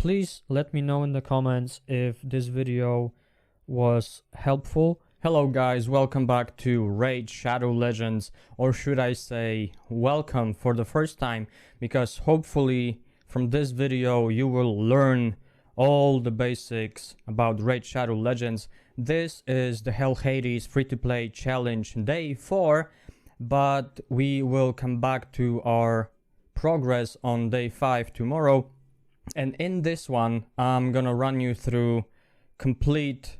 please let me know in the comments if this video was helpful. Hello guys, welcome back to Raid Shadow Legends, or should I say welcome for the first time, because hopefully from this video you will learn all the basics about Raid Shadow Legends. This is the Hell Hades free-to-play challenge day 4, but we will come back to our progress on day 5 tomorrow. And in this one, I'm gonna run you through complete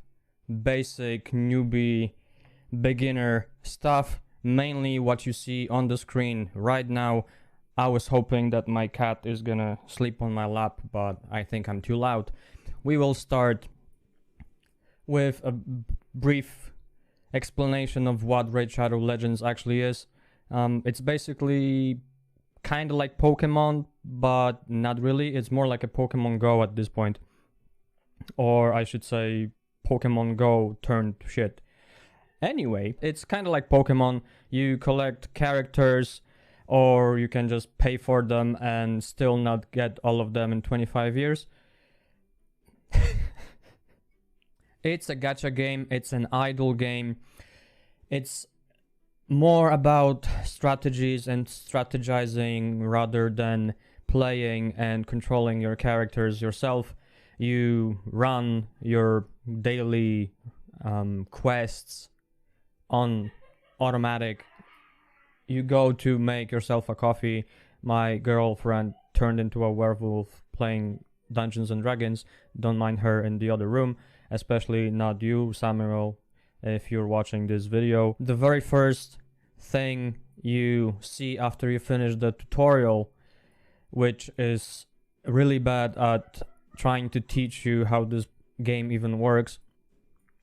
basic newbie beginner stuff, mainly what you see on the screen right now. I was hoping that my cat is gonna sleep on my lap, but I think I'm too loud. We will start with a brief explanation of what Raid Shadow Legends actually is. It's basically kind of like Pokemon, but not really. It's more like a Pokemon Go at this point, or I should say Pokemon Go turned shit. Anyway, it's kind of like Pokemon. You collect characters, or you can just pay for them and still not get all of them in 25 years. It's a gacha game, it's an idle game. It's more about strategies and strategizing rather than playing and controlling your characters yourself. You run your daily quests on automatic. You go to make yourself a coffee. My girlfriend turned into a werewolf playing Dungeons and Dragons. Don't mind her in the other room, especially not you, Samuel, if you're watching this video. The very first thing you see after you finish the tutorial, which is really bad at trying to teach you how this game even works,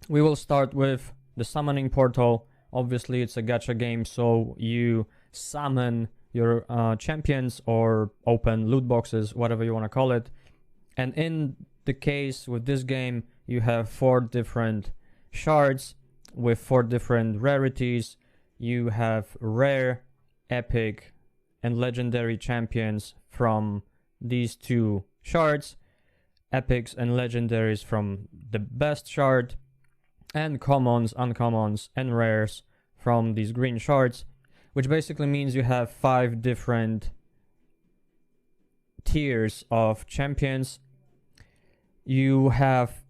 we will start with the summoning portal. Obviously it's a gacha game, so you summon your champions or open loot boxes, whatever you want to call it. And in the case with this game, you have 4 different shards with 4 different rarities. You have rare, epic, and legendary champions from these 2 shards, epics and legendaries from the best shard, and commons, uncommons, and rares from these green shards, which basically means you have 5 different tiers of champions. You have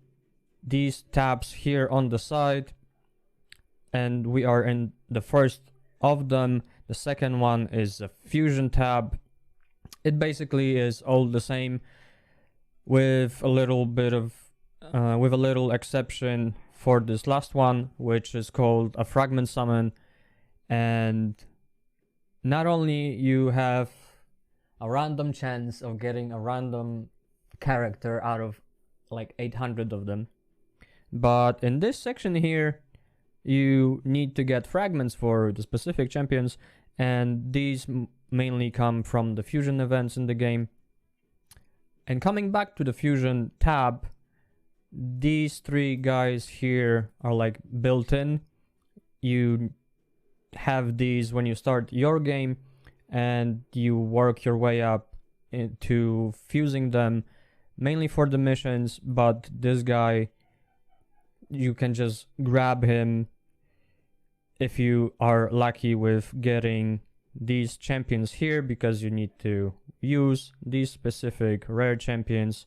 these tabs here on the side, and we are in the first of them. The second one is a fusion tab. It basically is all the same, with a little bit of with a little exception for this last one, which is called a fragment summon. And not only you have a random chance of getting a random character out of like 800 of them, but in this section here you need to get fragments for the specific champions, and these mainly come from the fusion events in the game. And coming back to the fusion tab, these 3 guys here are like built in. You have these when you start your game, and you work your way up into fusing them, mainly for the missions. But this guy, you can just grab him if you are lucky with getting these champions here, because you need to use these specific rare champions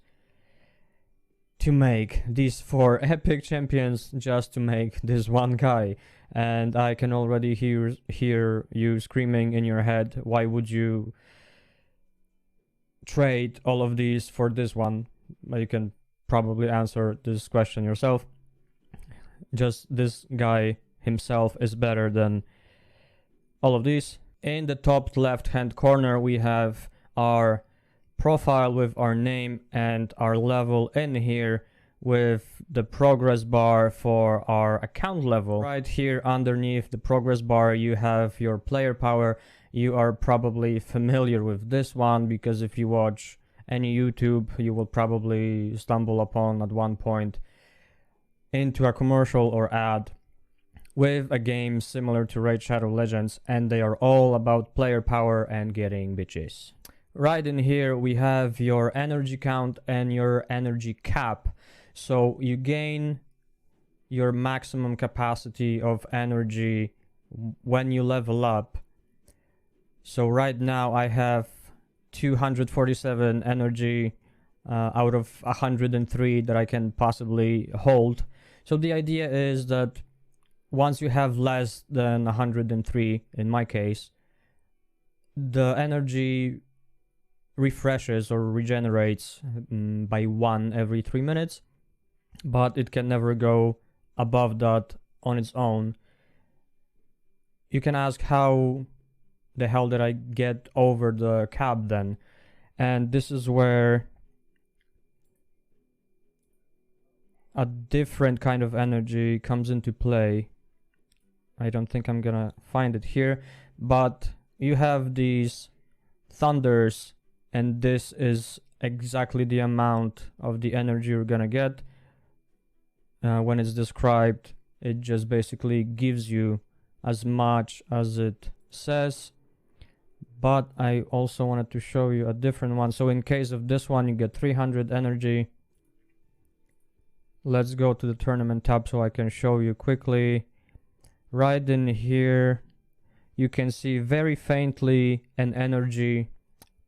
to make these 4 epic champions just to make this one guy. And I can already hear you screaming in your head, why would you trade all of these for this one? You can probably answer this question yourself. Just this guy himself is better than all of these. In the top left hand corner we have our profile with our name and our level in here, with the progress bar for our account level. Right here underneath the progress bar you have your player power. You are probably familiar with this one, because if you watch any YouTube you will probably stumble upon at one point into a commercial or ad with a game similar to Raid Shadow Legends, and they are all about player power and getting bitches. right in here we have your energy count and your energy cap. So you gain your maximum capacity of energy when you level up. So right now I have 247 energy out of 103 that I can possibly hold. So the idea is that once you have less than 103, in my case, the energy refreshes or regenerates by 1 every 3 minutes, but it can never go above that on its own. You can ask, how the hell did I get over the cap then? And this is where a different kind of energy comes into play. I don't think I'm gonna find it here, but you have these thunders, and this is exactly the amount of the energy you're gonna get. When it's described, it just basically gives you as much as it says. But I also wanted to show you a different one. So in case of this one, you get 300 energy. Let's go to the tournament tab so I can show you quickly. Right in here, you can see very faintly an energy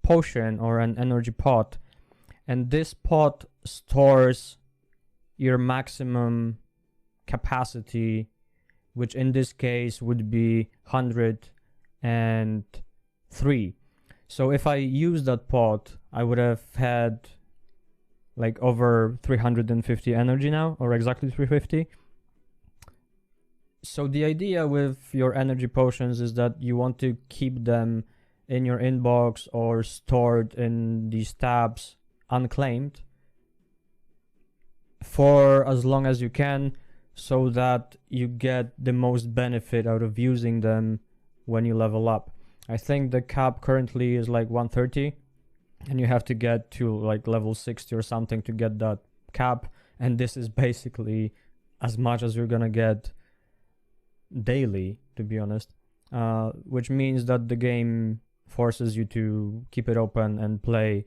potion or an energy pot. And this pot stores your maximum capacity, which in this case would be 103. So if I use that pot, I would have had like over 350 energy now, or exactly 350. So the idea with your energy potions is that you want to keep them in your inbox or stored in these tabs unclaimed for as long as you can, so that you get the most benefit out of using them when you level up. I think the cap currently is like 130, and you have to get to like level 60 or something to get that cap, and this is basically as much as you're gonna get daily, to be honest, which means that the game forces you to keep it open and play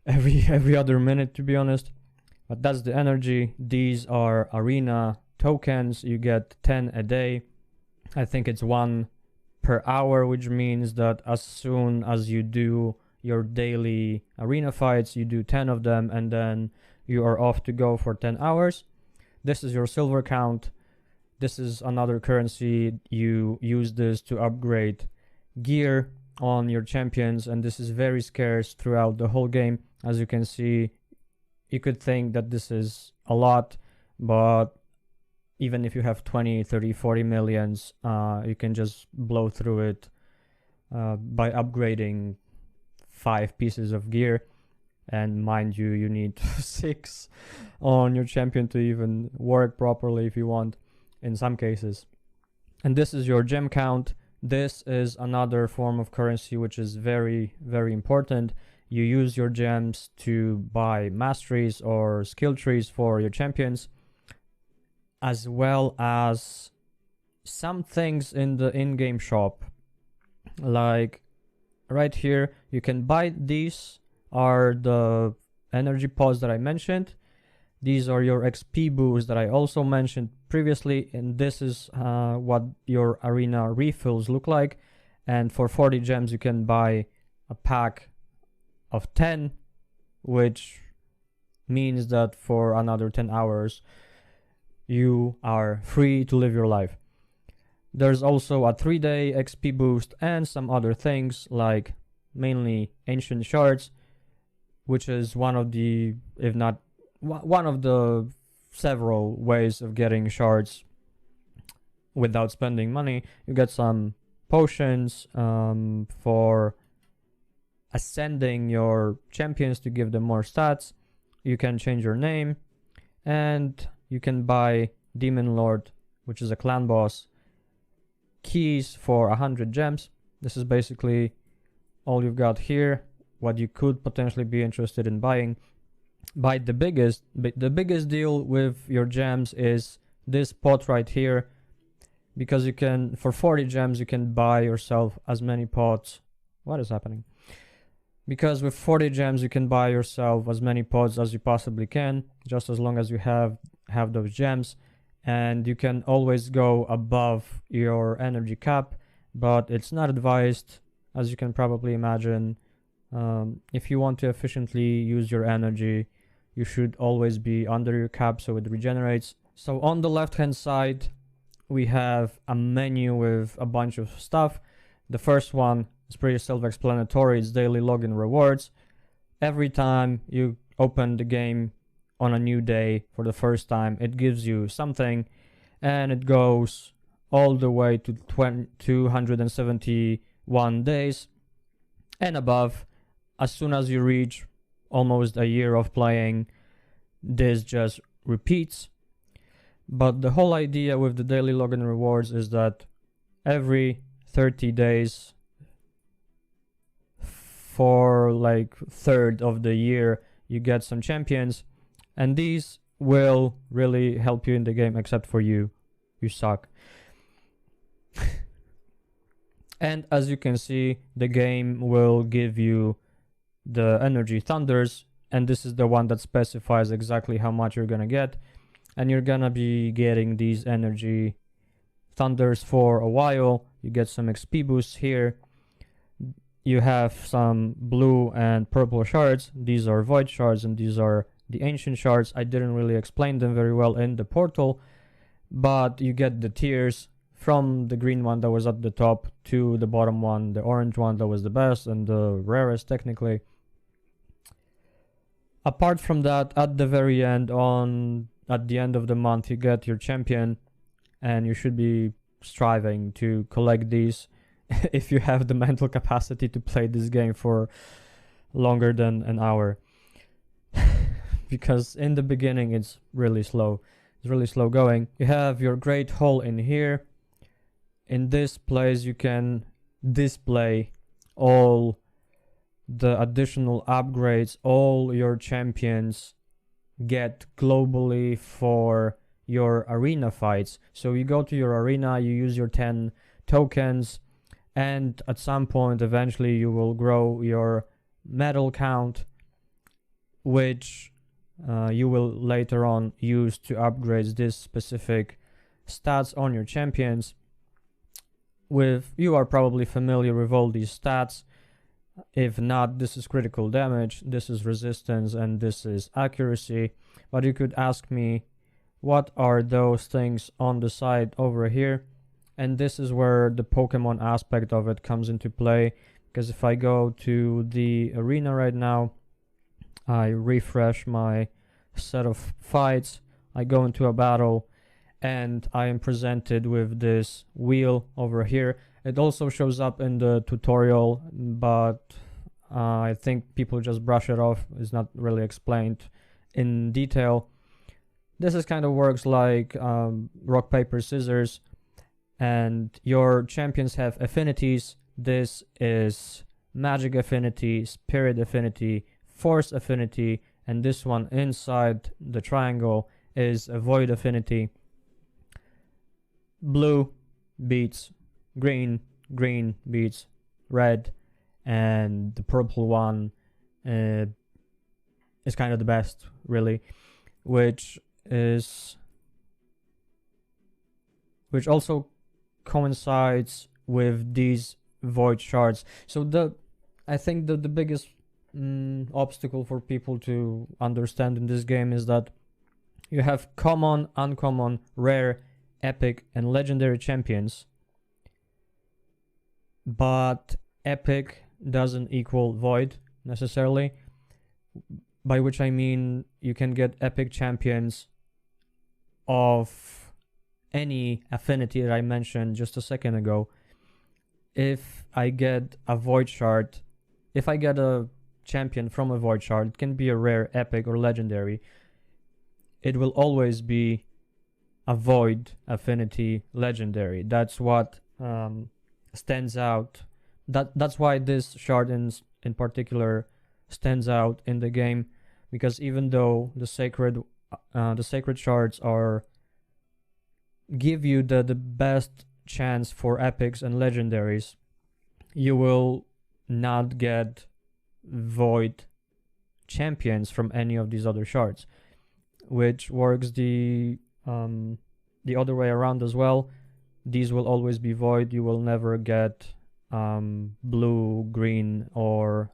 every other minute, to be honest. But that's the energy. These are arena tokens. You get 10 a day. I think it's 1 per hour, which means that as soon as you do your daily arena fights, you do 10 of them, and then you are off to go for 10 hours. This is your silver count. This is another currency. You use this to upgrade gear on your champions, and this is very scarce throughout the whole game. As you can see, you could think that this is a lot, but even if you have 20, 30, 40 millions, you can just blow through it by upgrading 5 pieces of gear. And mind you, you need 6 on your champion to even work properly if you want, in some cases. And this is your gem count. This is another form of currency which is very, very important. You use your gems to buy masteries or skill trees for your champions, as well as some things in the in-game shop. Like right here, you can buy these, are the energy pods that I mentioned. These are your XP boosts that I also mentioned previously, and this is what your arena refills look like. And for 40 gems you can buy a pack of 10, which means that for another 10 hours you are free to live your life. There's also a 3-day XP boost and some other things, like mainly ancient shards, which is one of the, if not one of the several ways of getting shards without spending money. You get some potions for ascending your champions to give them more stats. You can change your name, and you can buy Demon Lord, which is a clan boss, keys for 100 gems. This is basically all you've got here, what you could potentially be interested in buying. But the biggest deal with your gems is this pot right here, because you can, for 40 gems, you can buy yourself as many pots. What is happening? because with 40 gems you can buy yourself as many pods as you possibly can, just as long as you have those gems, and you can always go above your energy cap, but it's not advised, as you can probably imagine. If you want to efficiently use your energy, you should always be under your cap so it regenerates. So on the left hand side we have a menu with a bunch of stuff. The first one is pretty self-explanatory. It's daily login rewards. Every time you open the game on a new day for the first time, it gives you something, and it goes all the way to 271 days and above. As soon as you reach almost a year of playing, this just repeats. But the whole idea with the daily login rewards is that every 30 days for like third of the year you get some champions, and these will really help you in the game, except for you suck. And as you can see, the game will give you the energy thunders, and this is the one that specifies exactly how much you're gonna get, and you're gonna be getting these energy thunders for a while. You get some XP boosts here. You have some blue and purple shards. These are void shards and these are the ancient shards. I didn't really explain them very well in the portal, but you get the tiers from the green one that was at the top to the bottom one, the orange one that was the best and the rarest technically. Apart from that, at the very end, at the end of the month, you get your champion, and you should be striving to collect these if you have the mental capacity to play this game for longer than an hour. Because in the beginning it's really slow. It's really slow going. You have your great hall in here. In this place you can display all the additional upgrades all your champions get globally for your arena fights. So you go to your arena, you use your 10 tokens, and at some point eventually you will grow your medal count, which you will later on use to upgrade this specific stats on your champions. You are probably familiar with all these stats. If not, this is critical damage, this is resistance, and this is accuracy. But you could ask me, what are those things on the side over here? And this is where the Pokemon aspect of it comes into play, because if I go to the arena right now, I refresh my set of fights, I go into a battle, and I am presented with this wheel over here. It also shows up in the tutorial, but I think people just brush it off. It's not really explained in detail. This is kind of works like rock, paper, scissors, and your champions have affinities. This is magic affinity, spirit affinity, force affinity, and this one inside the triangle is a void affinity. Blue beats green, green beats red, and the purple one is kind of the best, really, which also coincides with these void shards. So I think the biggest obstacle for people to understand in this game is that you have common, uncommon, rare, epic, and legendary champions, but epic doesn't equal void necessarily, by which I mean you can get epic champions of any affinity that I mentioned just a second ago. If I get a void shard, if I get a champion from a void shard, it can be a rare, epic, or legendary, it will always be a void affinity legendary. That's what stands out. That's why this shard in particular stands out in the game, because even though the sacred shards give you the best chance for epics and legendaries, you will not get void champions from any of these other shards, which works the other way around as well. These will always be void. You will never get blue, green, or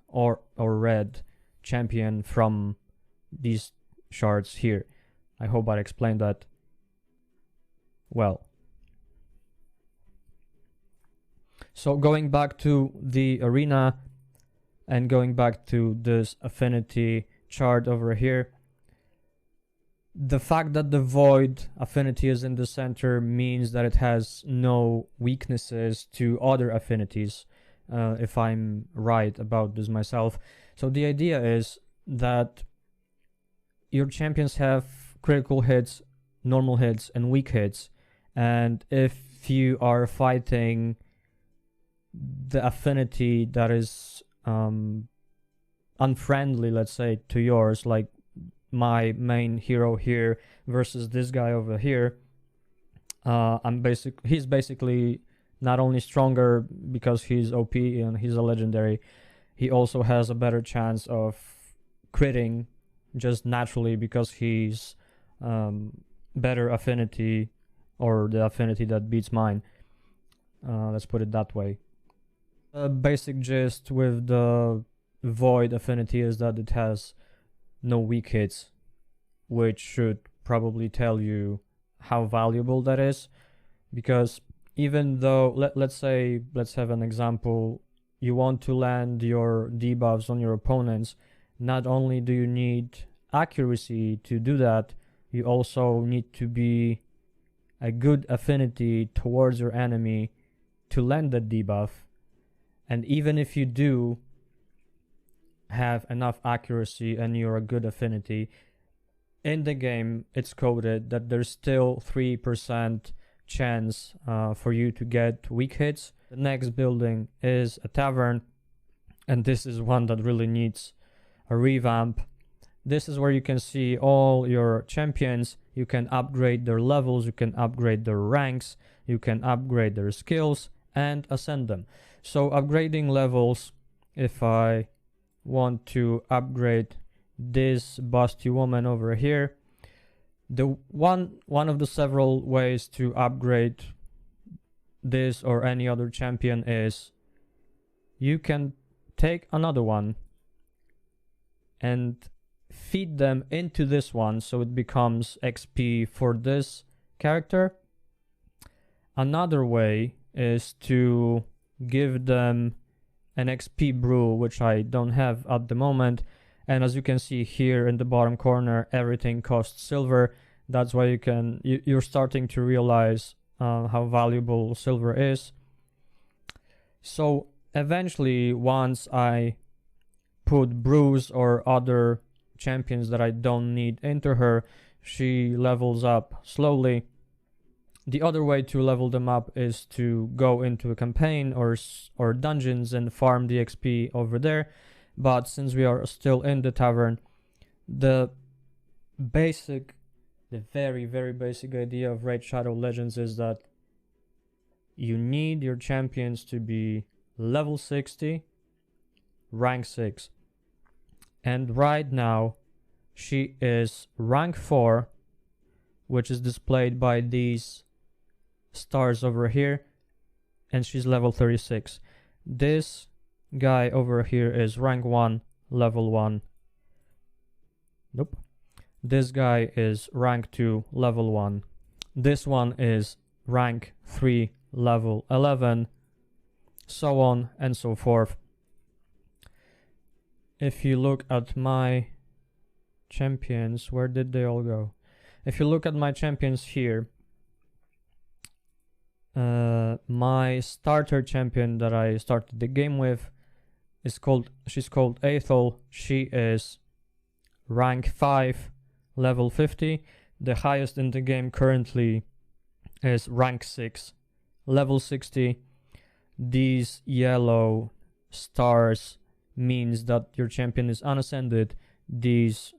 red champion from these shards here. I hope I explained that well. So going back to the arena and going back to this affinity chart over here, the fact that the void affinity is in the center means that it has no weaknesses to other affinities, if I'm right about this myself. So the idea is that your champions have critical hits, normal hits, and weak hits, and if you are fighting the affinity that is unfriendly, let's say, to yours, like my main hero here versus this guy over here, he's basically not only stronger because he's OP and he's a legendary, he also has a better chance of critting just naturally because he's better affinity, or the affinity that beats mine. Let's put it that way. The basic gist with the void affinity is that it has no weak hits, which should probably tell you how valuable that is, because even though, let's have an example, you want to land your debuffs on your opponents, not only do you need accuracy to do that, you also need to be a good affinity towards your enemy to land that debuff. And even if you do have enough accuracy and you're a good affinity, in the game it's coded that there's still 3% chance for you to get weak hits. The next building is a tavern, and this is one that really needs a revamp. This is where you can see all your champions. You can upgrade their levels, you can upgrade their ranks, you can upgrade their skills and ascend them. So upgrading levels, if I want to upgrade this busty woman over here, the one of the several ways to upgrade this or any other champion is you can take another one and feed them into this one so it becomes XP for this character. Another way is to give them an XP brew, which I don't have at the moment, and as you can see here in the bottom corner, everything costs silver. That's why you're starting to realize how valuable silver is. So eventually, once I put brews or other champions that I don't need into her, she levels up slowly. The other way to level them up is to go into a campaign or dungeons and farm the XP over there. But since we are still in the tavern, the very, very basic idea of Raid Shadow Legends is that you need your champions to be level 60, rank 6. And right now, she is rank 4, which is displayed by these stars over here, and she's level 36. This guy over here is rank 1, level 1. Nope. This guy is rank 2, level 1. This one is rank 3, level 11, so on and so forth. If you look at my champions, where did they all go? If you look at my champions here, my starter champion that I started the game with she's called Aethel. She is rank 5, level 50. The highest in the game currently is rank 6, level 60. These yellow stars means that your champion is unascended. These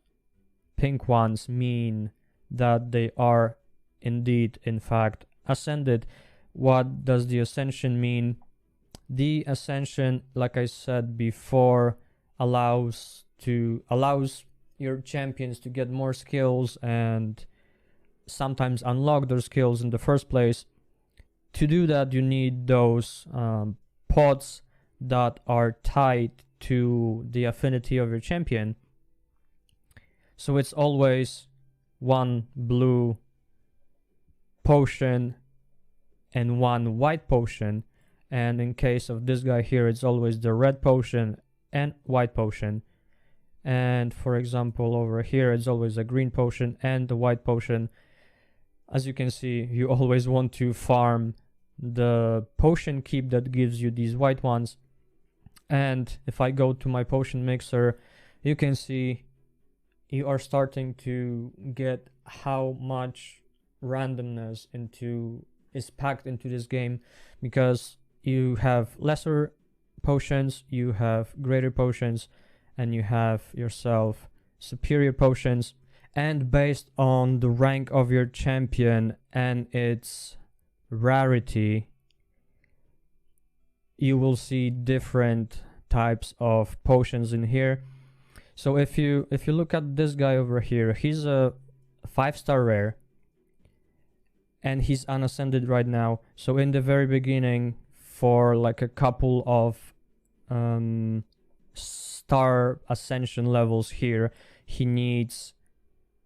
pink ones mean that they are indeed, in fact, ascended. What does the ascension mean? The ascension, like I said before, allows your champions to get more skills and sometimes unlock their skills in the first place. To do that, you need those pots that are tied to the affinity of your champion. So it's always one blue potion and one white potion, and in case of this guy here, it's always the red potion and white potion. And for example, over here, it's always a green potion and the white potion. As you can see, you always want to farm the potion keep that gives you these white ones. And if I go to my potion mixer, you can see you are starting to get how much randomness is packed into this game, because you have lesser potions, you have greater potions, and you have yourself superior potions. And based on the rank of your champion and its rarity, you will see different types of potions in here. So if you look at this guy over here, he's a 5-star rare and he's unascended right now. So in the very beginning, for like a couple of star ascension levels here, he needs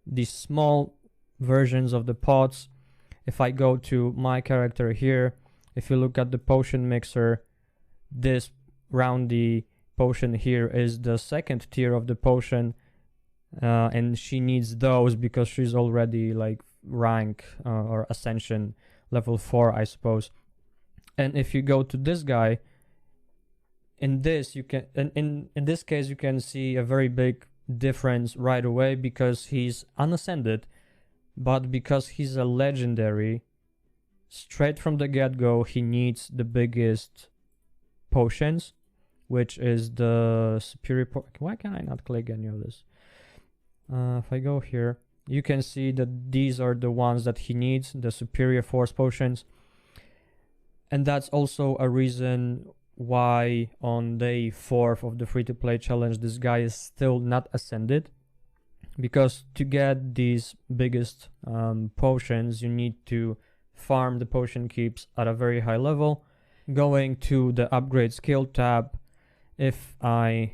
these small versions of the pots. If I go to my character here, if you look at the potion mixer, this roundy potion here is the second tier of the potion, and she needs those because she's already like rank or ascension level 4, I suppose. And if you go to this guy, in this case you can see a very big difference right away, because he's unascended, but because he's a legendary, straight from the get-go he needs the biggest potions, which is the superior why can I not click any of this? If I go here, you can see that these are the ones that he needs, the superior force potions. And that's also a reason why on day 4 of the free-to-play challenge this guy is still not ascended, because to get these biggest potions you need to farm the potion keeps at a very high level. Going to the upgrade skill tab, if I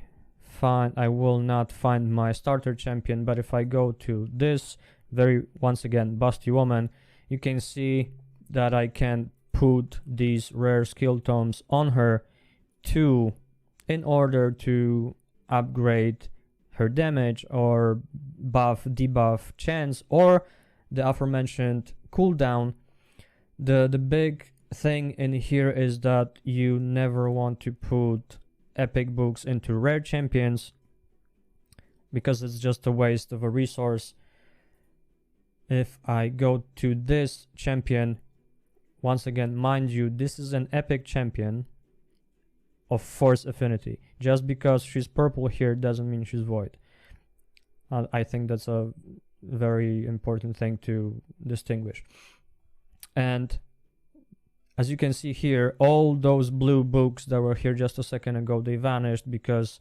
will not find my starter champion, but if I go to this once again busty woman, you can see that I can put these rare skill tomes on her in order to upgrade her damage or buff debuff chance or the aforementioned cooldown. The big thing in here is that you never want to put epic books into rare champions, because it's just a waste of a resource. If I go to this champion, once again, mind you, this is an epic champion of force affinity. Just because she's purple here doesn't mean she's void. I think that's a very important thing to distinguish. And as you can see here, all those blue books that were here just a second ago, they vanished because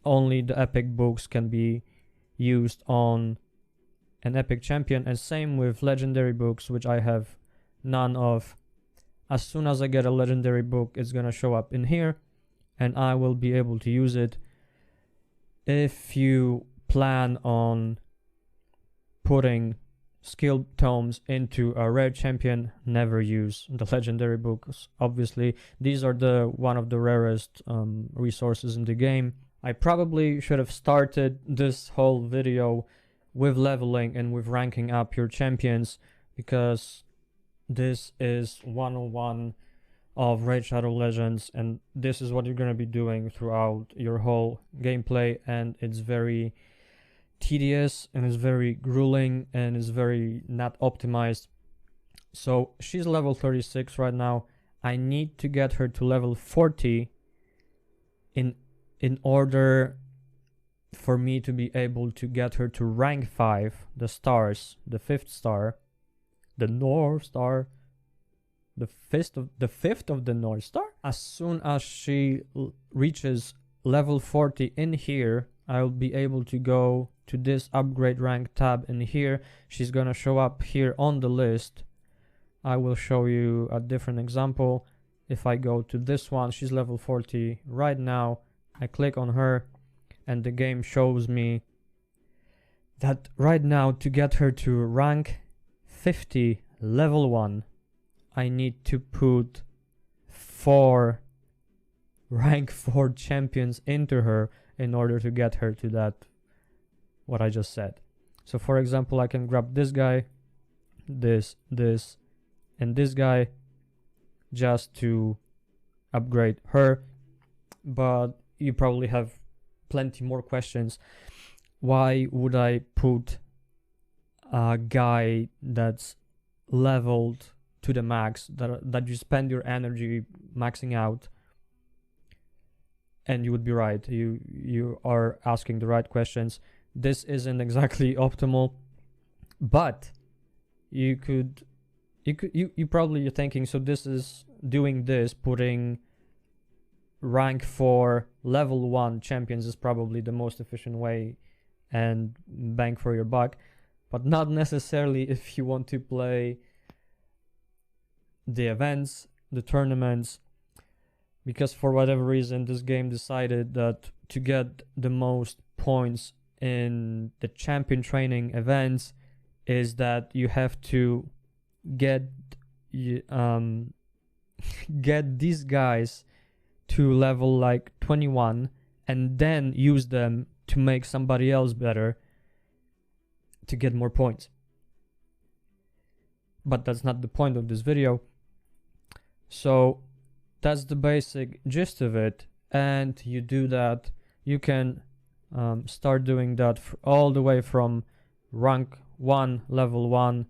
only the epic books can be used on an epic champion. And same with legendary books, which I have none of. As soon as I get a legendary book, it's gonna show up in here and I will be able to use it. If you plan on putting skill tomes into a rare champion, never use the legendary books. Obviously, these are one of the rarest resources in the game. I probably should have started this whole video with leveling and with ranking up your champions, because this is 101 of Raid Shadow Legends, and this is what you're going to be doing throughout your whole gameplay, and it's very tedious and it's very grueling and it's very not optimized. So she's level 36 right now. I need to get her to level 40 in order for me to be able to get her to rank 5, the stars, the 5th star, the North Star, the fifth of the North Star. As soon as she reaches level 40 in here, I'll be able to go to this upgrade rank tab in here. She's gonna show up here on the list. I will show you a different example. If I go to this one, she's level 40 right now. I click on her and the game shows me that right now, to get her to rank 50 level 1, I need to put 4 rank 4 champions into her in order to get her to that, what I just said. So for example, I can grab this guy, this, and this guy just to upgrade her. But you probably have plenty more questions. Why would I put a guy that's leveled to the max, that you spend your energy maxing out? And you would be right. You are asking the right questions. This isn't exactly optimal, but you probably you're thinking, so this is doing this, putting rank 4 level 1 champions is probably the most efficient way and bang for your buck, but not necessarily if you want to play the events, the tournaments, because for whatever reason this game decided that to get the most points in the champion training events is that you have to get these guys to level like 21 and then use them to make somebody else better to get more points. But that's not the point of this video. So that's the basic gist of it, and you do that. You can start doing that all the way from rank 1, level 1,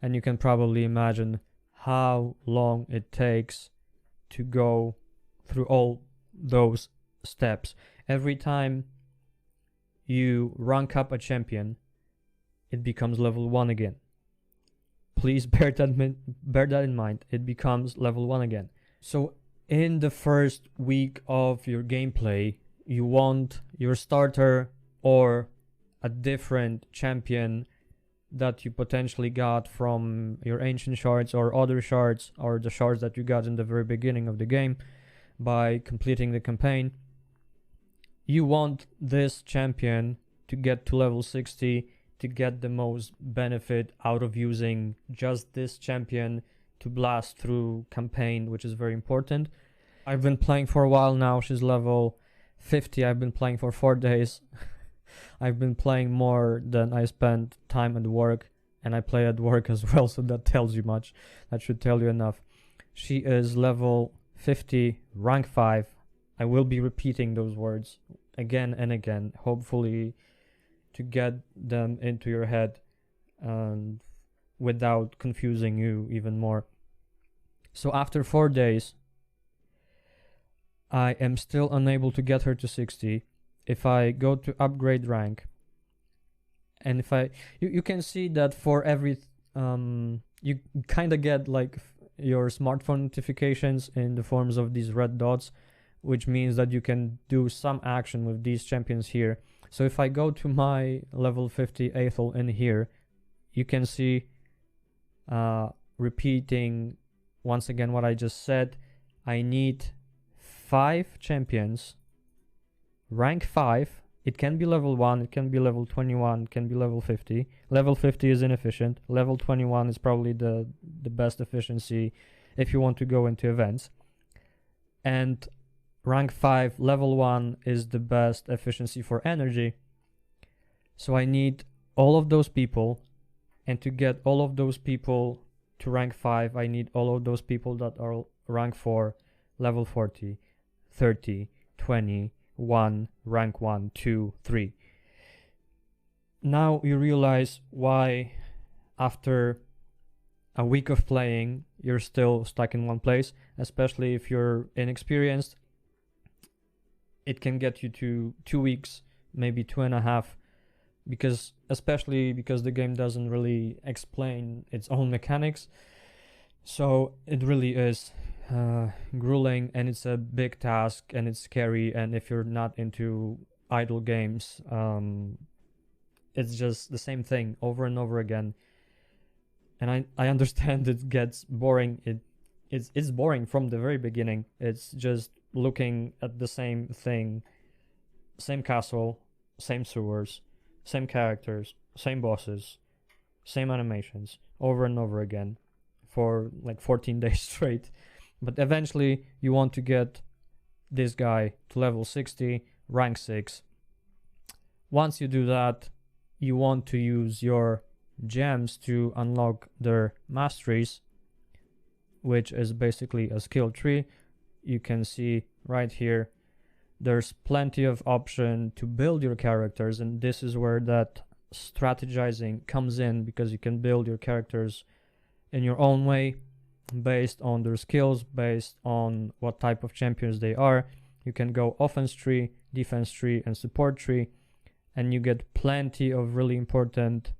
and you can probably imagine how long it takes to go through all those steps. Every time you rank up a champion, it becomes level 1 again. Please bear that in mind. It becomes level 1 again. So in the first week of your gameplay, you want your starter or a different champion that you potentially got from your ancient shards or other shards, or the shards that you got in the very beginning of the game by completing the campaign. You want this champion to get to level 60 to get the most benefit out of using just this champion to blast through campaign, which is very important. I've been playing for a while now. She's level 50. I've been playing for 4 days. I've been playing more than I spend time at work, and I play at work as well, so that tells you much. That should tell you enough. She is level 50, rank 5. I will be repeating those words again and again, hopefully to get them into your head and without confusing you even more. So after 4 days, I am still unable to get her to 60. If I go to upgrade rank, and if you can see that for every you kind of get like your smartphone notifications in the forms of these red dots, which means that you can do some action with these champions here. So if I go to my level 50 Aethel in here, you can see repeating once again what I just said. I need 5 champions, rank 5. It can be level 1, it can be level 21, it can be level 50. Level 50 is inefficient. Level 21 is probably the best efficiency if you want to go into events. And rank 5, level 1 is the best efficiency for energy. So I need all of those people, and to get all of those people to rank 5, I need all of those people that are rank 4, level 40, 30, 20, 1, rank 1, 2, 3. Now you realize why after a week of playing you're still stuck in one place, especially if you're inexperienced. It can get you to 2 weeks, maybe 2.5, especially because the game doesn't really explain its own mechanics. So it really is grueling, and it's a big task, and it's scary, and if you're not into idle games, it's just the same thing over and over again. And I understand it gets boring. It's boring from the very beginning. It's just looking at the same thing, same castle, same sewers, same characters, same bosses, same animations over and over again for like 14 days straight. But eventually you want to get this guy to level 60, rank 6. Once you do that, you want to use your gems to unlock their masteries, which is basically a skill tree. You can see right here there's plenty of option to build your characters, and this is where that strategizing comes in, because you can build your characters in your own way based on their skills, based on what type of champions they are. You can go offense tree, defense tree, and support tree, and you get plenty of really important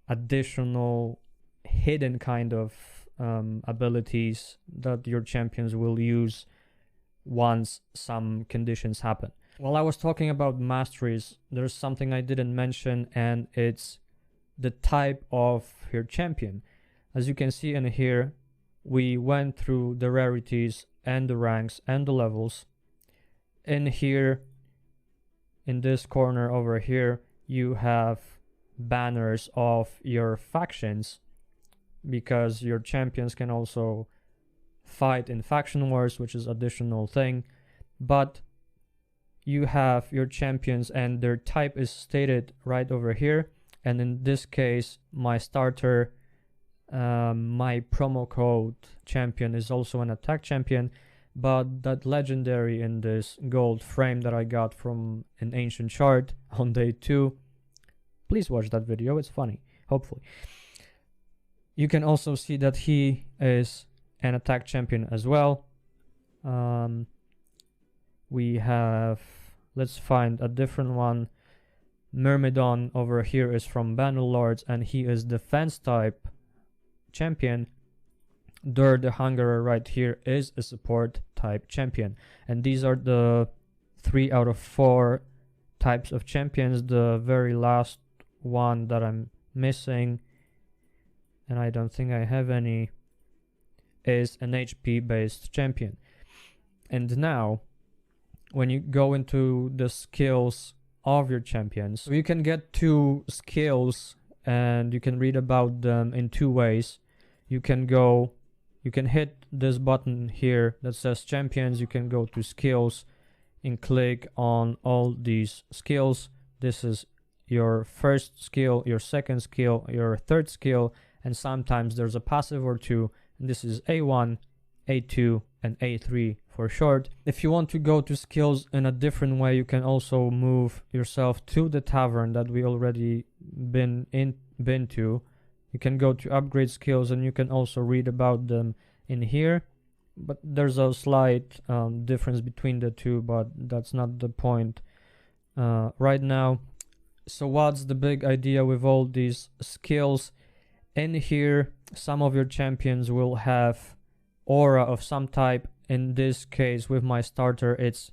additional hidden kind of abilities that your champions will use once some conditions happen. While I was talking about masteries, there's something I didn't mention, and it's the type of your champion. As you can see in here, we went through the rarities and the ranks and the levels. In here, in this corner over here, you have banners of your factions, because your champions can also fight in faction wars, which is additional thing. But you have your champions and their type is stated right over here, and in this case my starter, my promo code champion is also an attack champion, but that legendary in this gold frame that I got from an ancient chart on day 2, please watch that video, it's funny, hopefully. You can also see that he is an attack champion as well. We have, let's find a different one. Myrmidon over here is from Bannerlords, and he is defense type champion. Dur the Hungerer right here is a support type champion. And these are the 3 out of 4 types of champions. The very last one that I'm missing, and I don't think I have any, is an HP based champion. And now when you go into the skills of your champions, so you can get 2 skills and you can read about them in 2 ways. You can hit this button here that says champions, you can go to skills and click on all these skills. This is your first skill, your second skill, your third skill, and sometimes there's a passive or 2, and this is A1, A2, and A3 for short. If you want to go to skills in a different way, you can also move yourself to the tavern that we already been to. You can go to upgrade skills, and you can also read about them in here, but there's a slight difference between the 2, but that's not the point right now. So what's the big idea with all these skills? In here, some of your champions will have aura of some type. In this case, with my starter, it's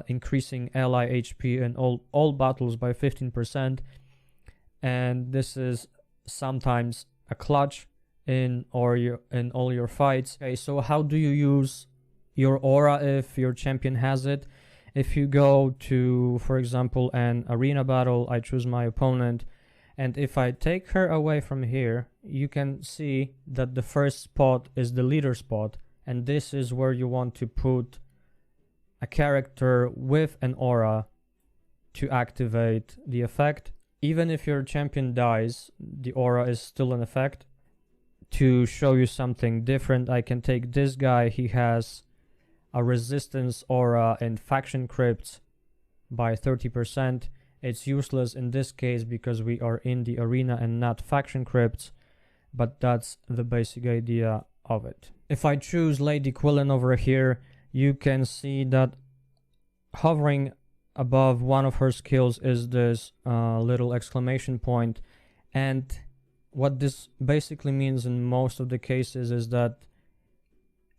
increasing ally HP in all battles by 15%, and this is sometimes a clutch in all your fights. Okay, so how do you use your aura if your champion has it? If you go to, for example, an arena battle, I choose my opponent, and if I take her away from here, you can see that the first spot is the leader spot, and this is where you want to put a character with an aura to activate the effect. Even if your champion dies, the aura is still in effect. To show you something different, I can take this guy. He has a resistance aura in faction crypts by 30%. It's useless in this case because we are in the arena and not faction crypts, but that's the basic idea of it. If I choose Lady Quillen over here, you can see that hovering above one of her skills is this little exclamation point, and what this basically means in most of the cases is that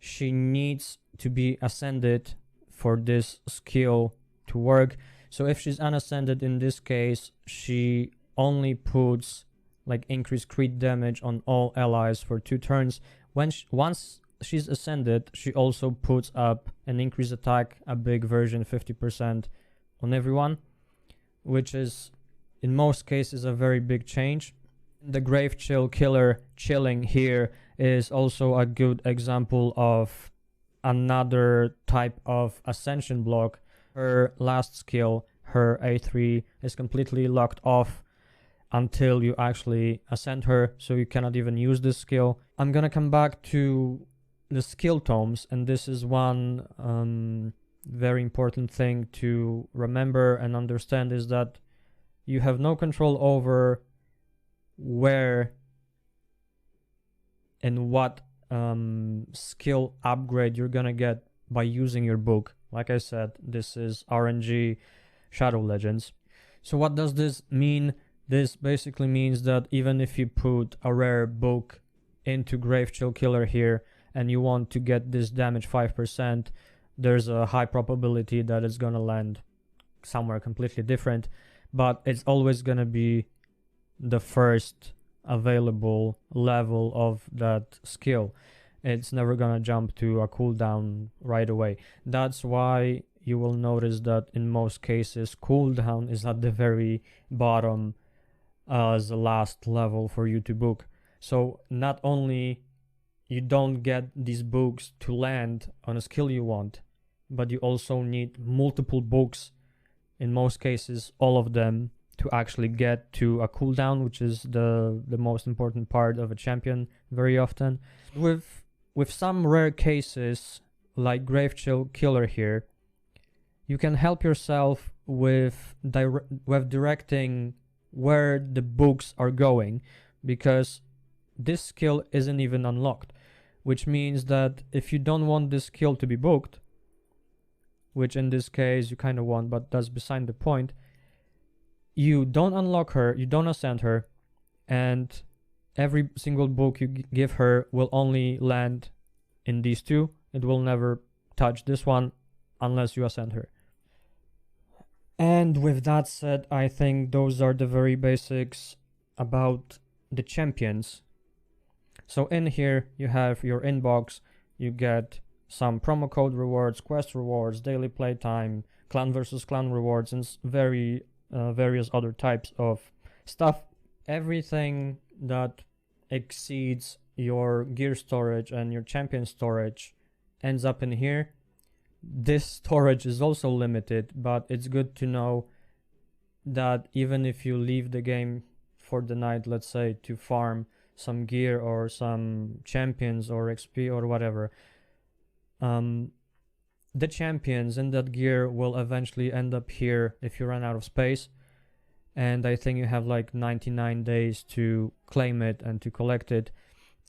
she needs to be ascended for this skill to work. So if she's unascended in this case, she only puts like increased crit damage on all allies for 2 turns. Once she's ascended, she also puts up an increased attack, a big version, 50% on everyone, which is in most cases a very big change. The Grave Chill Killer chilling here is also a good example of another type of ascension block. Her last skill, her A3, is completely locked off until you actually ascend her, so you cannot even use this skill. I'm gonna come back to the skill tomes, and this is one very important thing to remember and understand, is that you have no control over where and what skill upgrade you're gonna get by using your book. Like I said, this is RNG Shadow Legends. So what does this mean? This basically means that even if you put a rare book into Grave Chill Killer here and you want to get this damage 5%, there's a high probability that it's gonna land somewhere completely different, but it's always gonna be the first available level of that skill. It's never gonna jump to a cooldown right away. That's why you will notice that in most cases cooldown is at the very bottom as the last level for you to book. So not only you don't get these books to land on a skill you want, but you also need multiple books, in most cases all of them, to actually get to a cooldown, which is the most important part of a champion very often. With some rare cases like Grave Chill Killer here, you can help yourself with directing where the books are going, because this skill isn't even unlocked, which means that if you don't want this skill to be booked, which in this case you kind of want, but that's beside the point, you don't unlock her, you don't ascend her, and every single book you give her will only land in these two. It will never touch this one unless you ascend her. And with that said, I think those are the very basics about the champions. So in here you have your inbox, you get some promo code rewards, quest rewards, daily playtime, clan versus clan rewards, and various other types of stuff. Everything that exceeds your gear storage and your champion storage ends up in here. This storage is also limited, but it's good to know that even if you leave the game for the night, let's say, to farm some gear or some champions or XP or whatever, the champions in that gear will eventually end up here if you run out of space. And I think you have like 99 days to claim it and to collect it.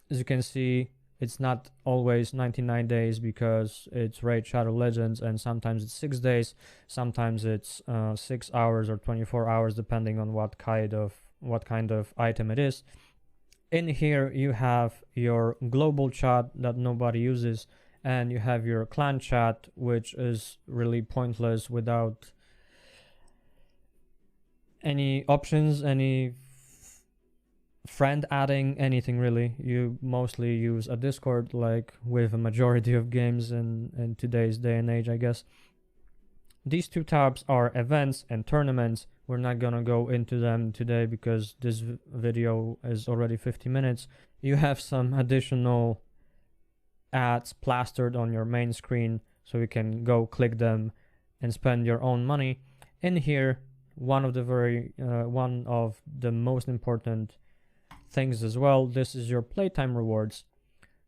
As you can see, it's not always 99 days because it's Raid Shadow Legends, and sometimes it's 6 days, sometimes it's 6 hours or 24 hours, depending on what kind of item it is. In here you have your global chat that nobody uses, and you have your clan chat, which is really pointless without any options, any friend adding, anything really. You mostly use a Discord, like with a majority of games in today's day and age, I guess. These two tabs are events and tournaments. We're not gonna go into them today because this video is already 50 minutes. You have some additional ads plastered on your main screen, so you can go click them and spend your own money. In here, one of the most important things as well, this is your playtime rewards.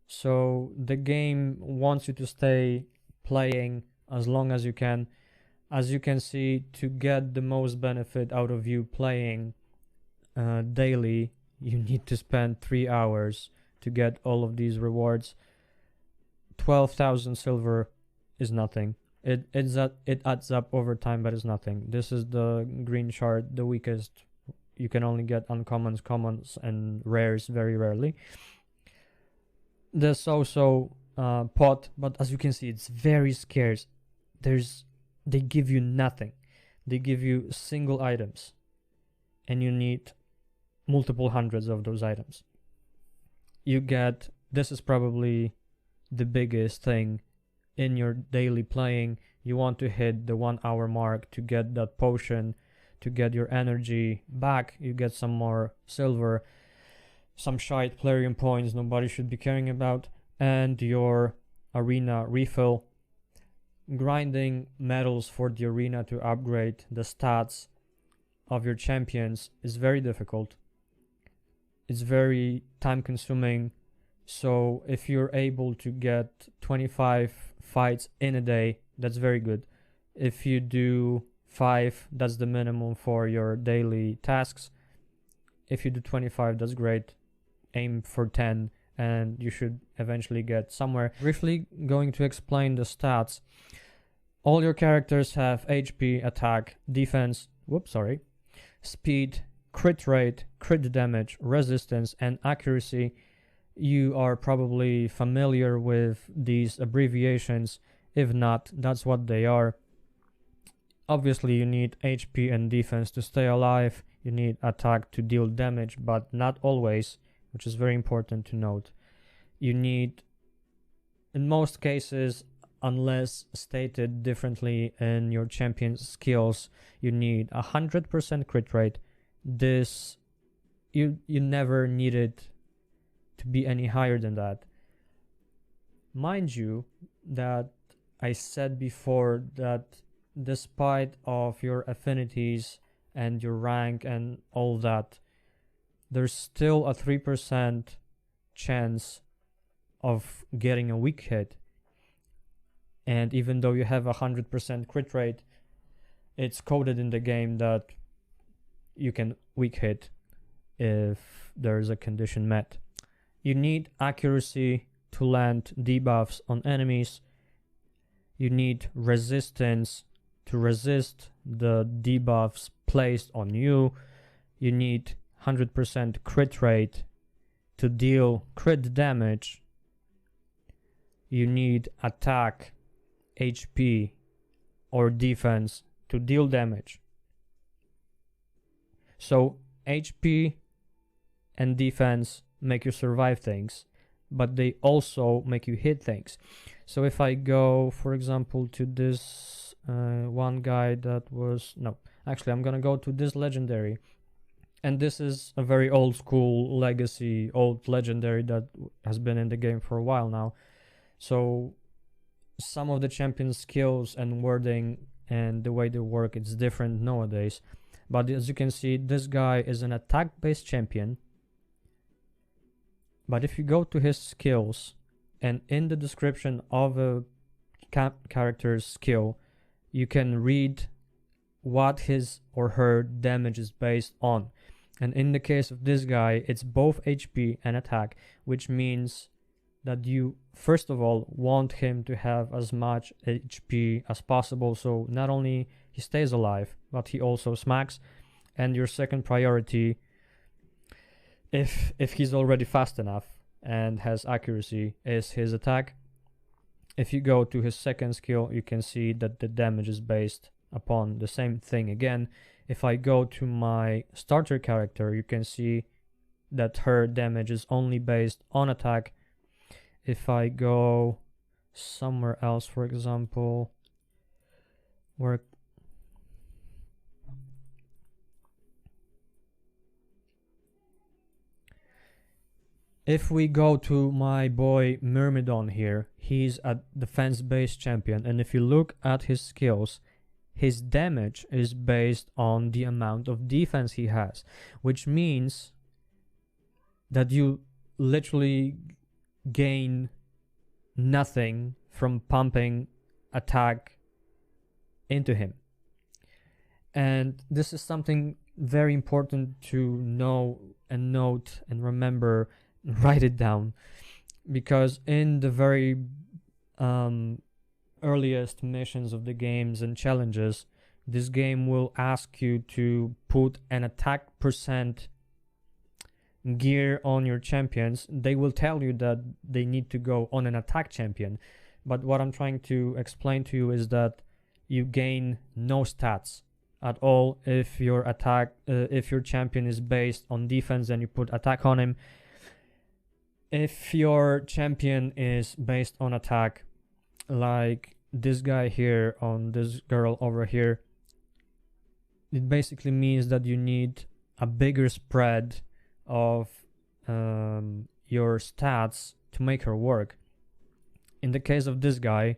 So the game wants you to stay playing as long as you can. As you can see, to get the most benefit out of you playing daily, you need to spend 3 hours to get all of these rewards. 12,000 silver is nothing. It adds up over time, but it's nothing. This is the green shard, the weakest. You can only get uncommons, commons, and rares very rarely. There's also pot, but as you can see, it's very scarce. They give you nothing. They give you single items, and you need multiple hundreds of those items. You get, this is probably the biggest thing in your daily playing. You want to hit the 1 hour mark to get that potion, to get your energy back. You get some more silver, some shite Plarium points nobody should be caring about, and your arena refill. Grinding medals for the arena to upgrade the stats of your champions is very difficult. It's very time consuming. So if you're able to get 25 fights in a day, that's very good. If you do 5, that's the minimum for your daily tasks. If you do 25, that's great. Aim for 10 and you should eventually get somewhere. Briefly going to explain the stats. All your characters have HP, attack, defense, speed, crit rate, crit damage, resistance, and accuracy. You are probably familiar with these abbreviations. If not, that's what they are. Obviously, you need HP and defense to stay alive. You need attack to deal damage, but not always, which is very important to note. You need, in most cases, unless stated differently in your champion's skills, you need 100% crit rate. This, you never need it to be any higher than that. Mind you that I said before that despite of your affinities and your rank and all that, there's still a 3% chance of getting a weak hit. And even though you have 100% crit rate, it's coded in the game that you can weak hit if there's a condition met. You need accuracy to land debuffs on enemies. You need resistance to resist the debuffs placed on you. You need 100% crit rate to deal crit damage. You need attack, HP, or defense to deal damage. So HP and defense make you survive things, but they also make you hit things. So if I go, for example, to this one guy that was, no, actually I'm gonna go to this legendary, and this is a very old school legacy, old legendary that has been in the game for a while now. So some of the champion skills and wording and the way they work, it's different nowadays. But as you can see, this guy is an attack-based champion. But if you go to his skills, and in the description of a character's skill, you can read what his or her damage is based on. And in the case of this guy, it's both HP and attack, which means that you first of all want him to have as much HP as possible, so not only he stays alive, but he also smacks. And your second priority, if he's already fast enough and has accuracy, is his attack. If you go to his second skill, you can see that the damage is based upon the same thing again. If I go to my starter character, you can see that her damage is only based on attack. If I go somewhere else, for example, where if we go to my boy Myrmidon here, he's a defense-based champion, and if you look at his skills, his damage is based on the amount of defense he has, which means that you literally gain nothing from pumping attack into him. And this is something very important to know and note and remember, write it down, because in the very earliest missions of the games and challenges, this game will ask you to put an attack percent gear on your champions, they will tell you that they need to go on an attack champion. But what I'm trying to explain to you is that you gain no stats at all if your if your champion is based on defense and you put attack on him. If your champion is based on attack, like this guy here on this girl over here, it basically means that you need a bigger spread of your stats to make her work. In the case of this guy,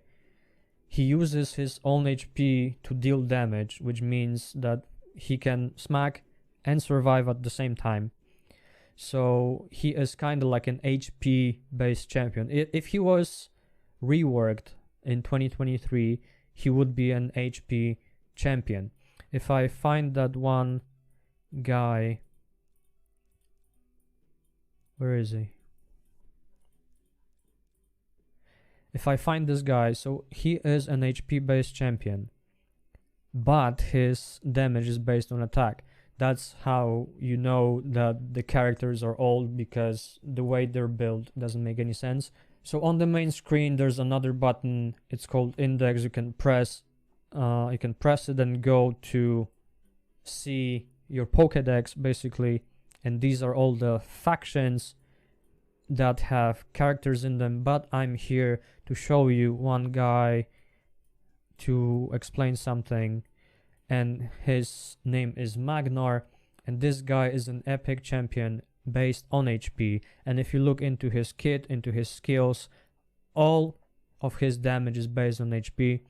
he uses his own HP to deal damage, which means that he can smack and survive at the same time. So he is kind of like an HP based champion. If he was reworked in 2023, he would be an HP champion. If I find that one guy, where is he? If I find this guy, so he is an HP based champion, but his damage is based on attack. That's how you know that the characters are old, because the way they're built doesn't make any sense. So on the main screen there's another button, it's called index. You can press it and go to see your Pokédex basically, and these are all the factions that have characters in them. But I'm here to show you one guy to explain something, and his name is Magnar, and this guy is an epic champion based on HP. And if you look into his kit, into his skills, all of his damage is based on HP,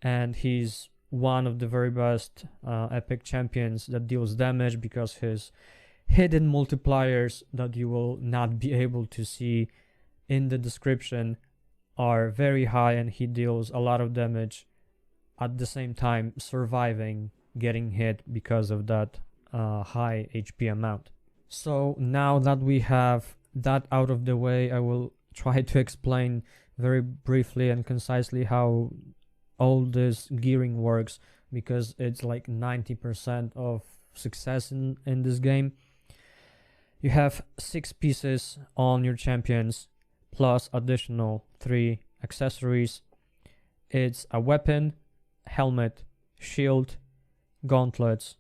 and he's one of the very best epic champions that deals damage, because his hidden multipliers that you will not be able to see in the description are very high, and he deals a lot of damage at the same time surviving getting hit because of that high HP amount. So now that we have that out of the way, I will try to explain very briefly and concisely how all this gearing works, because it's like 90% of success in this game. You have 6 pieces on your champions plus additional 3 accessories. It's a weapon, helmet, shield, gauntlets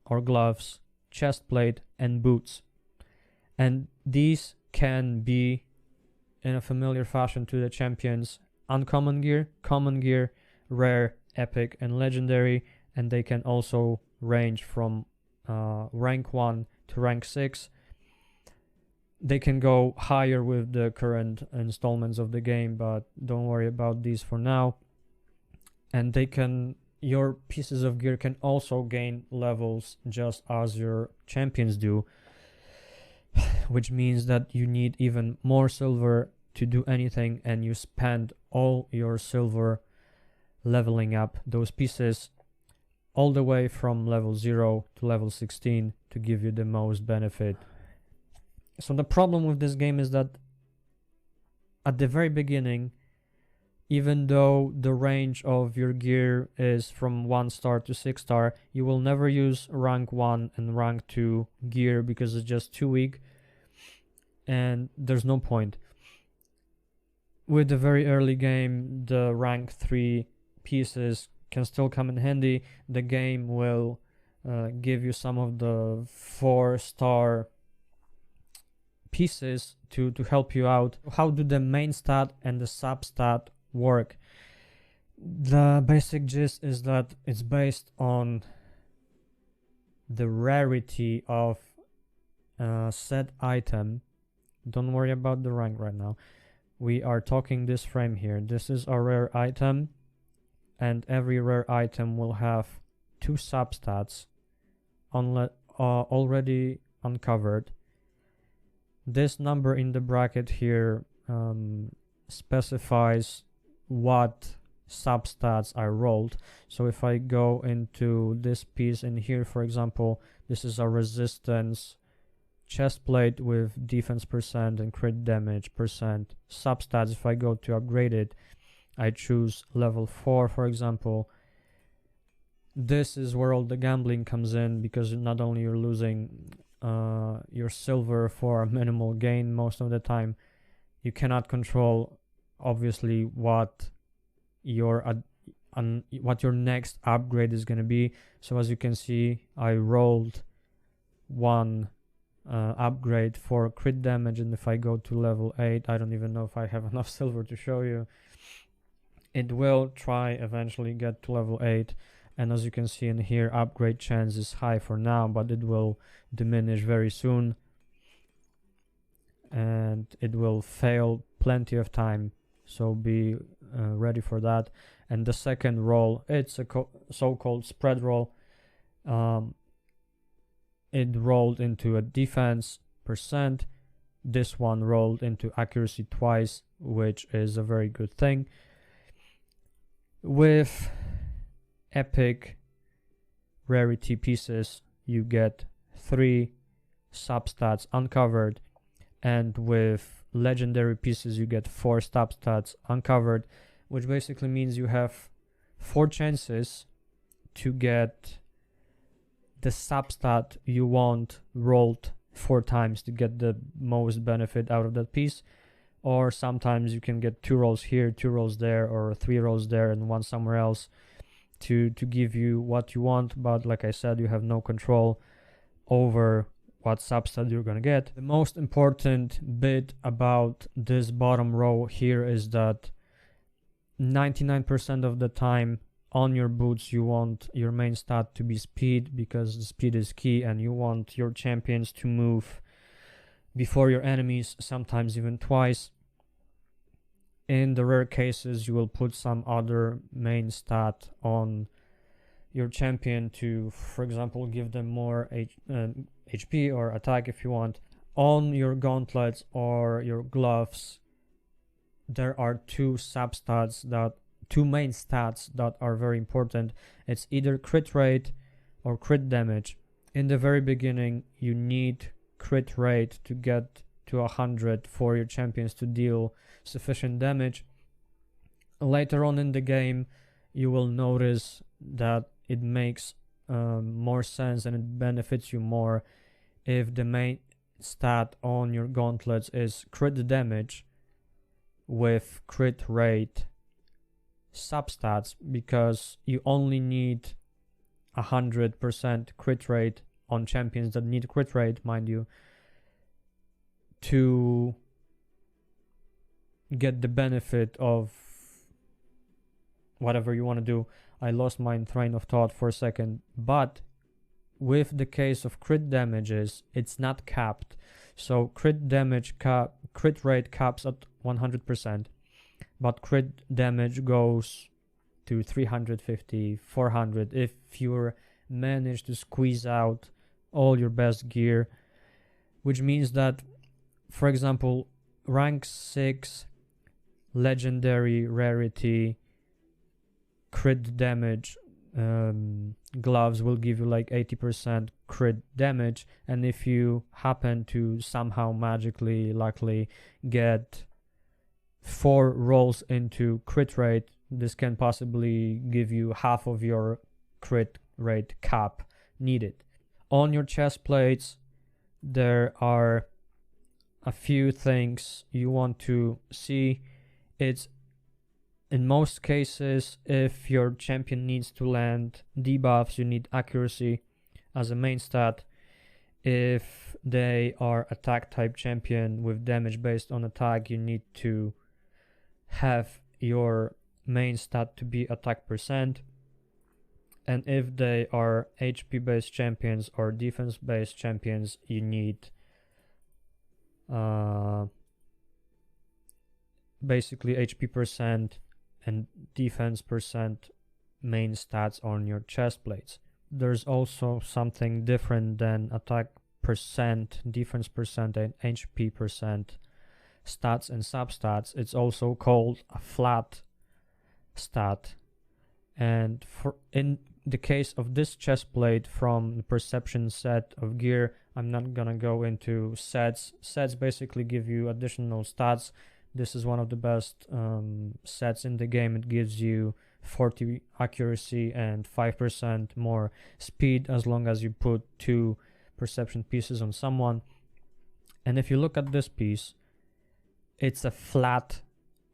or gloves, chest plate and boots. And these can be in a familiar fashion to the champions: uncommon gear, common gear, rare, epic and legendary, and they can also range from rank 1 to rank 6. They can go higher with the current installments of the game, but don't worry about these for now. And your pieces of gear can also gain levels just as your champions do, which means that you need even more silver to do anything, and you spend all your silver leveling up those pieces all the way from level 0 to level 16 to give you the most benefit. So the problem with this game is that at the very beginning, even though the range of your gear is from 1 star to 6 star, you will never use rank 1 and rank 2 gear because it's just too weak and there's no point. With the very early game, the rank 3 pieces can still come in handy. The game will give you some of the 4-star pieces to help you out. How do the main stat and the sub stat work? The basic gist is that it's based on the rarity of a said item. Don't worry about the rank right now. We are talking this frame here. This is a rare item, and every rare item will have 2 substats already uncovered. This number in the bracket here specifies what substats I rolled. So if I go into this piece in here, for example, this is a resistance chest plate with defense percent and crit damage percent substats. If I go to upgrade it, I choose level 4, for example. This is where all the gambling comes in, because not only you're losing your silver for a minimal gain most of the time. You cannot control obviously what your what your next upgrade is going to be. So as you can see, I rolled one upgrade for crit damage, and if I go to level 8, I don't even know if I have enough silver to show you. It will try eventually get to level 8, and as you can see in here, upgrade chance is high for now, but it will diminish very soon and it will fail plenty of time, so be ready for that. And the second roll, it's a so-called spread roll. It rolled into a defense %. This one rolled into accuracy twice, which is a very good thing. With epic rarity pieces, you get 3 substats uncovered, and with legendary pieces you get 4 substats uncovered, which basically means you have 4 chances to get the substat you want rolled 4 times to get the most benefit out of that piece. Or sometimes you can get 2 rolls here, 2 rolls there, or 3 rolls there and 1 somewhere else to give you what you want. But like I said, you have no control over what substat you're gonna get. The most important bit about this bottom row here is that 99% of the time on your boots you want your main stat to be speed, because the speed is key, and you want your champions to move before your enemies, sometimes even twice. In the rare cases, you will put some other main stat on your champion to, for example, give them more HP or attack if you want. On your gauntlets or your gloves, there are 2 main stats that are very important. It's either crit rate or crit damage. In the very beginning, you need crit rate to get to 100 for your champions to deal sufficient damage. Later on in the game, you will notice that it makes more sense and it benefits you more if the main stat on your gauntlets is crit damage with crit rate substats, because you only need 100% crit rate on champions that need crit rate, mind you, to get the benefit of whatever you want to do. I lost my train of thought for a second, but with the case of crit damages, it's not capped. So crit rate caps at 100%, but crit damage goes to 350, 400 if you manage to squeeze out all your best gear, which means that, for example, rank 6 legendary rarity crit damage gloves will give you like 80% crit damage, and if you happen to somehow magically, luckily get 4 rolls into crit rate, this can possibly give you half of your crit rate cap needed. On your chest plates, there are a few things you want to see. It's in most cases, if your champion needs to land debuffs, you need accuracy as a main stat. If they are attack type champion with damage based on attack, you need to have your main stat to be attack %. And if they are HP based champions or defense based champions, you need basically HP % and defense % main stats on your chest plates. There's also something different than attack %, defense %, and HP % stats and substats. It's also called a flat stat. And in the case of this chest plate from the perception set of gear, I'm not gonna go into sets. Sets basically give you additional stats. This is one of the best sets in the game. It gives you 40 accuracy and 5% more speed as long as you put 2 perception pieces on someone. And if you look at this piece, it's a flat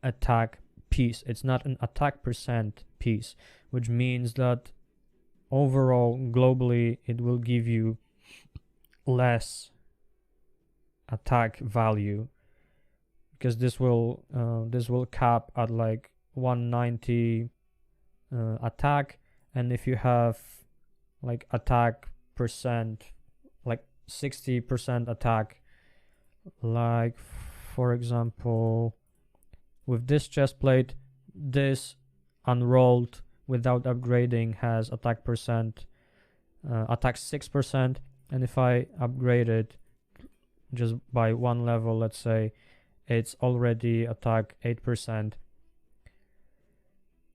attack piece. It's not an attack percent piece, which means that overall, globally, it will give you less attack value, because this will cap at like 190 attack, and if you have like attack percent, like 60% attack, like for example with this chest plate, this unrolled without upgrading has attack percent, attack 6%, and if I upgrade it just by one level, let's say, it's already attack 8%,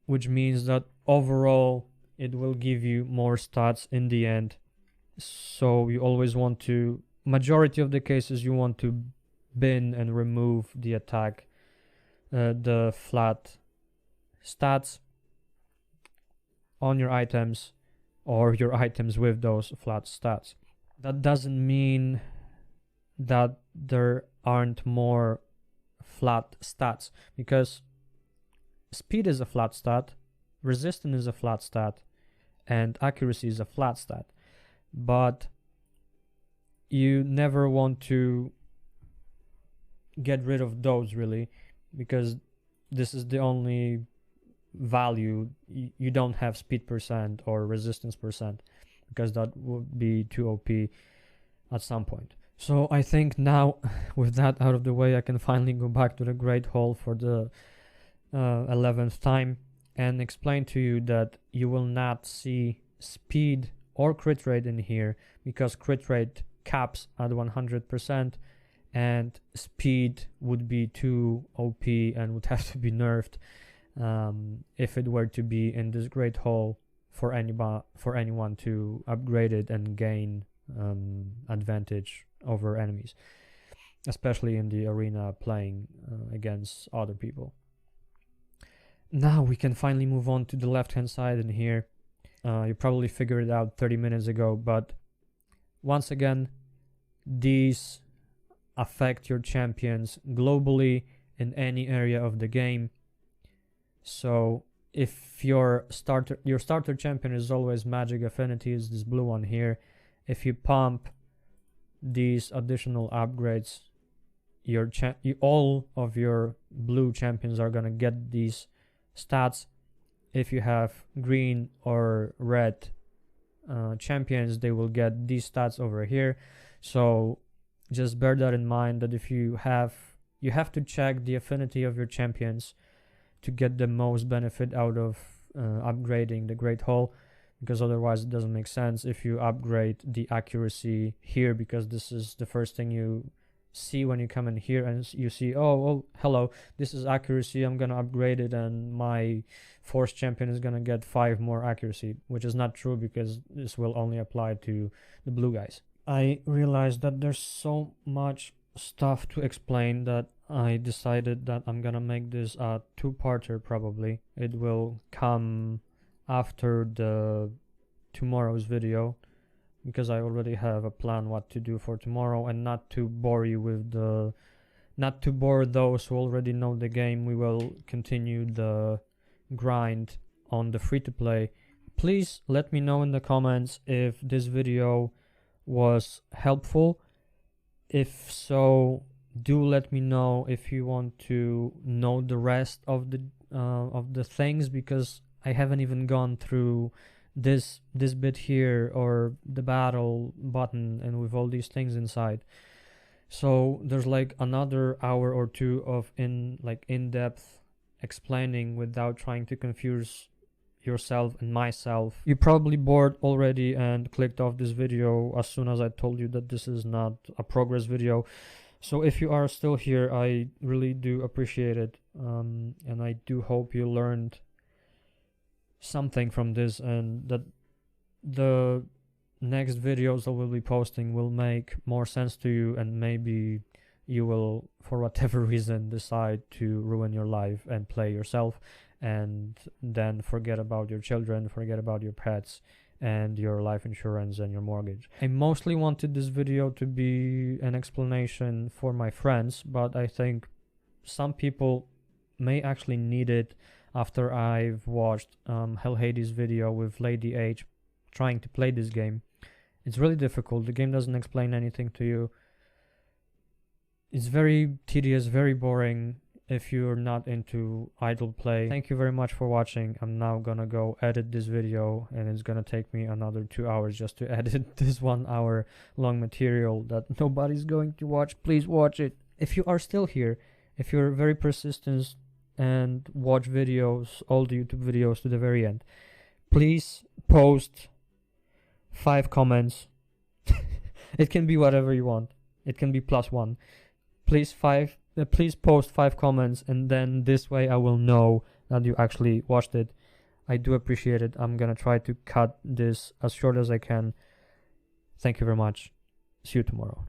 which means that overall it will give you more stats in the end. So you always want to, majority of the cases, you want to bin and remove the attack, the flat stats on your items, or your items with those flat stats. That doesn't mean that there aren't more flat stats, because speed is a flat stat, resistance is a flat stat, and accuracy is a flat stat. But you never want to get rid of those, really, because this is the only value. You don't have speed percent or resistance percent, because that would be too OP at some point. So I think now, with that out of the way, I can finally go back to the Great Hall for the 11th time and explain to you that you will not see speed or crit rate in here, because crit rate caps at 100% and speed would be too OP and would have to be nerfed if it were to be in this Great Hall for anyone to upgrade it and gain advantage over enemies, especially in the arena playing against other people. Now we can finally move on to the left hand side in here. You probably figured it out 30 minutes ago, but once again, these affect your champions globally in any area of the game. So if your starter champion is always magic affinity, is this blue one here, if you pump these additional upgrades, all of your blue champions are gonna get these stats. If you have green or red champions, they will get these stats over here. So just bear that in mind, that if you have to check the affinity of your champions to get the most benefit out of upgrading the Great Hall, because otherwise it doesn't make sense if you upgrade the accuracy here, because this is the first thing you see when you come in here, and you see, oh hello, this is accuracy, I'm gonna upgrade it and my force champion is gonna get 5 more accuracy, which is not true, because this will only apply to the blue guys. I realized that there's so much stuff to explain that I decided that I'm gonna make this a 2-parter. Probably it will come after the tomorrow's video, because I already have a plan what to do for tomorrow, and not to bore you with not to bore those who already know the game. We will continue the grind on the free-to-play. Please let me know in the comments if this video was helpful. If so, do let me know if you want to know the rest of the things, because I haven't even gone through this bit here, or the battle button, and with all these things inside. So there's like another hour or two of in-depth explaining without trying to confuse yourself and myself. You probably bored already and clicked off this video as soon as I told you that this is not a progress video. So if you are still here, I really do appreciate it, and I do hope you learned something from this, and that the next videos that we'll be posting will make more sense to you, and maybe you will, for whatever reason, decide to ruin your life and play yourself, and then forget about your children, forget about your pets, and your life insurance and your mortgage. I mostly wanted this video to be an explanation for my friends, but I think some people may actually need it after I've watched Hell Hades video with Lady H trying to play this game. It's really difficult. The game doesn't explain anything to you. It's very tedious, very boring if you're not into idle play. Thank you very much for watching. I'm now gonna go edit this video, and it's gonna take me another 2 hours just to edit this 1 hour long material that nobody's going to watch. Please watch it. If you are still here, if you're very persistent and watch videos, all the YouTube videos to the very end, please post 5 comments. It can be whatever you want. It can be +1. Please post 5 comments, and then this way I will know that you actually watched it. I do appreciate it. I'm gonna try to cut this as short as I can. Thank you very much. See you tomorrow.